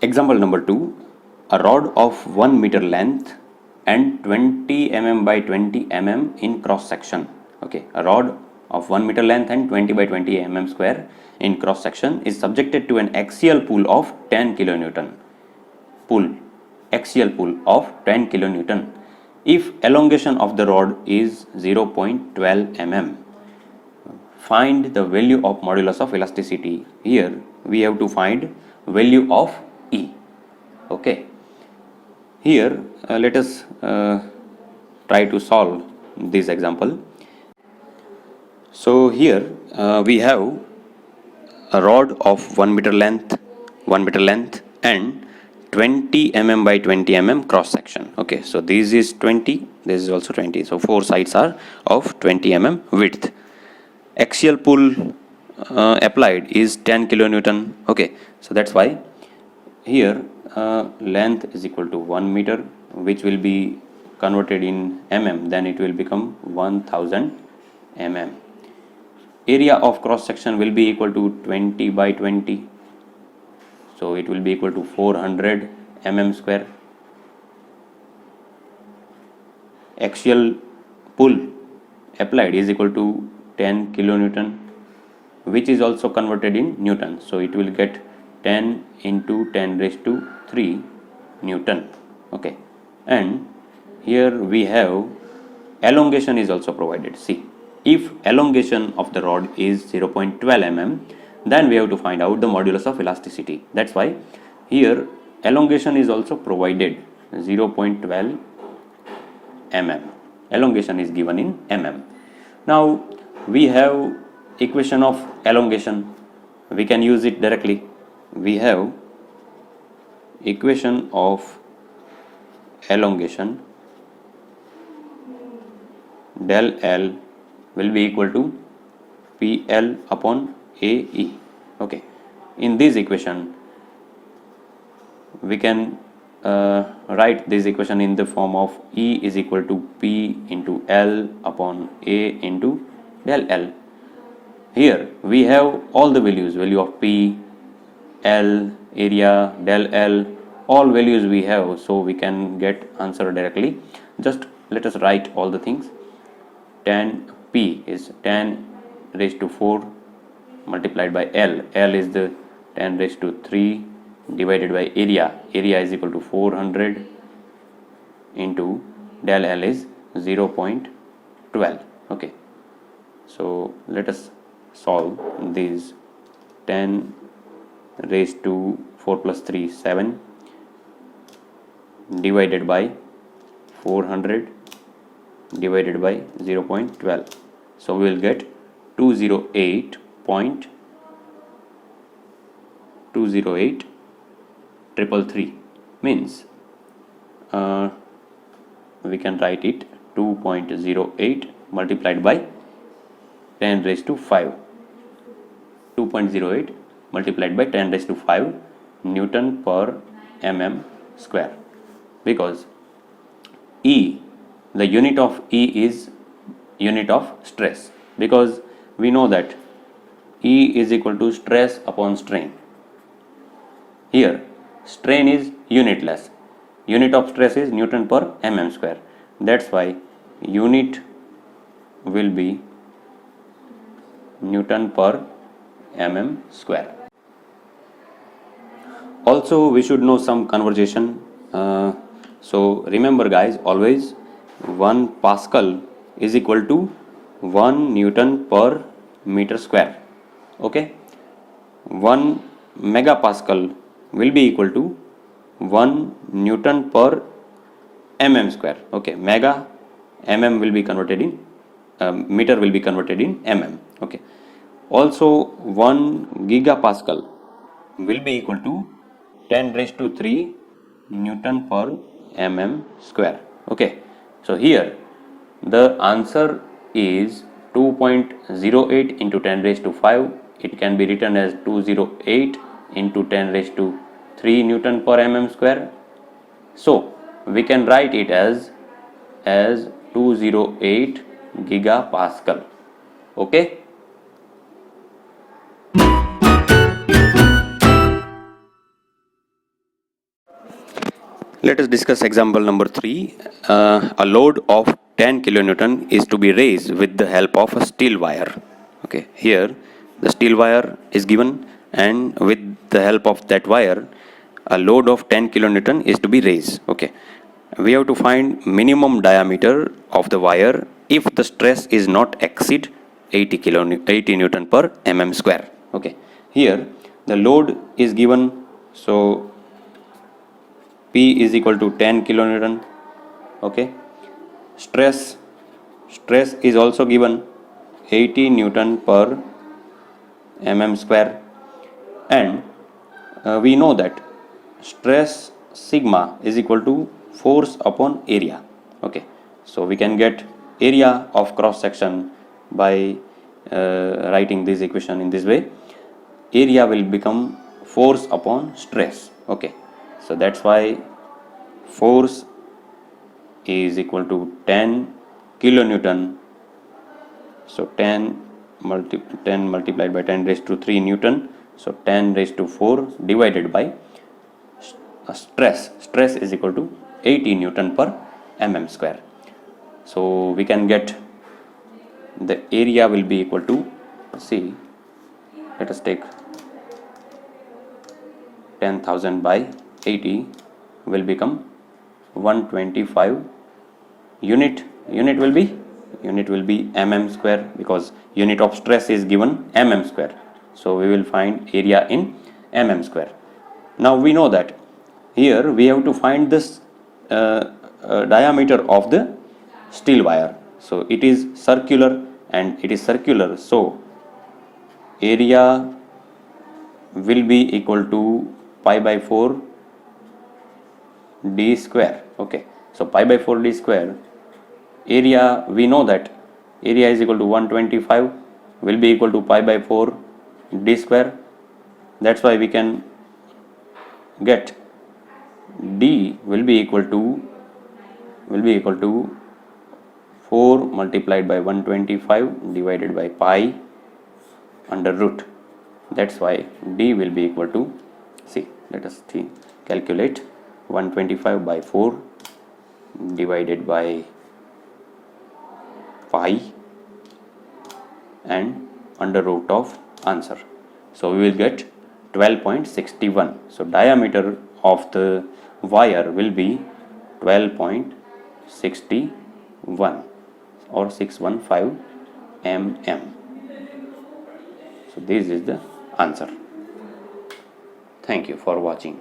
Example number 2, a rod of 1 meter length and 20 mm by 20 mm in cross section. Okay, a rod of 1 meter length and 20 by 20 mm square in cross section is subjected to an axial pull of 10 kilonewton. Axial pull of 10 kilonewton. If elongation of the rod is 0.12 mm, find the value of modulus of elasticity. Here we have to find value of E. Okay, here let us try to solve this example. So here we have a rod of 1 meter length and 20 mm by 20 mm cross section. Okay, so this is 20, this is also 20, so four sides are of 20 mm width. Axial pull applied is 10 kilonewton. Okay, so that's why here length is equal to 1 meter, which will be converted in mm, then it will become 1000 mm. Area of cross section will be equal to 20 by 20, so it will be equal to 400 mm square. Axial pull applied is equal to 10 kilonewton, which is also converted in newton, so it will get 10 into 10 raised to 3 newton. Okay, and here we have elongation is also provided. See, if elongation of the rod is 0.12 mm, then we have to find out the modulus of elasticity. That's why here elongation is also provided, 0.12 mm. Elongation is given in mm. Now we have equation of elongation, we can use it directly. We have equation of elongation, del L will be equal to PL upon AE. Okay, in this equation we can write this equation in the form of E is equal to P into L upon A into del L. Here we have all the values, value of P, L, area, del L, all values we have, so we can get answer directly. Just let us write all the things. 10 P is 10 raised to 4 multiplied by L. L is the 10 raised to 3 divided by area. Area is equal to 400 into del L is 0.12. Okay, so let us solve these. 10 raised to 4 plus 3 7 divided by 400 divided by 0.12, so we will get 208.208 means we can write it 2.08 multiplied by 10 raised to 5, 2.08 multiplied by 10 raised to 5 Newton per mm square, because E, the unit of E is unit of stress, because we know that E is equal to stress upon strain. Here strain is unitless, unit of stress is Newton per mm square, that's why unit will be Newton per mm square. Also we should know some conversation. So remember guys, always 1 Pascal is equal to 1 Newton per meter square. Okay, 1 megapascal will be equal to 1 Newton per mm square. Okay, mega mm will be converted in meter will be converted in mm. Okay, also 1 gigapascal will be equal to 10 raised to 3 Newton per mm square. Okay, so here the answer is 2.08 into 10 raised to 5. It can be written as 208 into 10 raised to 3 Newton per mm square. So we can write it as 208 gigapascal. Okay. Let us discuss example number 3. A load of 10 kilonewton is to be raised with the help of a steel wire. Okay, here the steel wire is given, and with the help of that wire, a load of 10 kilonewton is to be raised. Okay, we have to find minimum diameter of the wire if the stress is not exceed 80 newton per mm square. Okay, here the load is given, so P is equal to 10 kilonewton. Okay, stress is also given 80 newton per mm square, and we know that stress sigma is equal to force upon area. Okay, so we can get area of cross section by writing this equation in this way. Area will become force upon stress. Okay, so that's why force is equal to 10 kilonewton. So 10 multiplied by 10 raised to 3 newton. So 10 raised to 4 divided by stress. Stress is equal to 80 newton per mm square. So we can get the area will be equal to, see, let us take 10,000 by 80 will become 125 unit will be mm square, because unit of stress is given mm square. So we will find area in mm square. Now we know that here we have to find this diameter of the steel wire. So it is circular, and it is circular, so area will be equal to pi by 4 d square. Okay, so pi by 4 d square, area, we know that area is equal to 125 will be equal to pi by 4 d square. That's why we can get d will be equal to 4 multiplied by 125 divided by pi under root. That's why d will be equal to, see, let us see, calculate 125 by 4 divided by pi and under root of answer. So we will get 12.61. So diameter of the wire will be 12.61 or 615 mm. So this is the answer. Thank you for watching.